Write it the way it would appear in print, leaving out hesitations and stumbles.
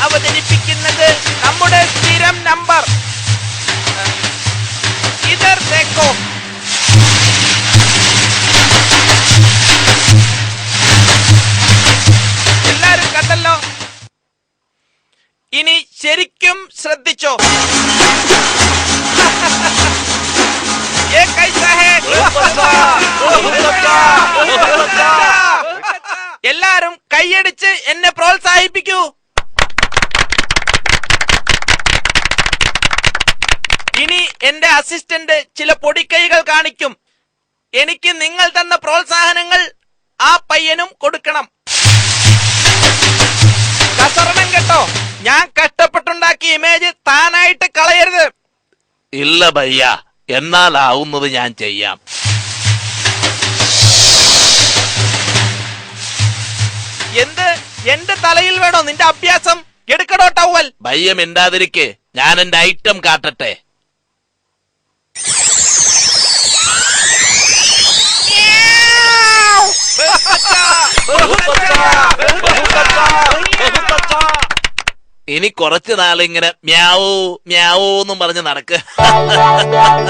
അവതരിപ്പിക്കുന്നത് നമ്മുടെ സ്ഥിരം നമ്പർ. ഇതർ ദേഖോ. എല്ലാരും കണ്ടല്ലോ. ഇനി ശരിക്കും ശ്രദ്ധിച്ചോ. എല്ലാരും കൈയടിച്ച് എന്നെ പ്രോത്സാഹിപ്പിക്കൂ. ഇനി എന്റെ അസിസ്റ്റന്റ് ചില പൊടിക്കൈകൾ കാണിക്കും. എനിക്ക് നിങ്ങൾ തന്ന പ്രോത്സാഹനങ്ങൾ ആ പയ്യനും കൊടുക്കണം. കസറണം കേട്ടോ. ഞാൻ കഷ്ടപ്പെട്ടുണ്ടാക്കിയ ഇമേജ് താനായിട്ട് കളയരുത്. ഇല്ല ഭയ്യ, എന്നാലാവുന്നത് ഞാൻ ചെയ്യാം. എന്ത് എന്റെ തലയിൽ വേണോ നിന്റെ അഭ്യാസം? എടുക്കടോ ടവൽ. ഭയ്യ മിണ്ടാതിരിക്കെ, ഞാൻ എന്റെ ഐറ്റം കാട്ടട്ടെ. ഇനി കുറച്ചു നാളിങ്ങനെ മ്യാവൂ മ്യാവൂ എന്നും പറഞ്ഞ് നടക്ക്.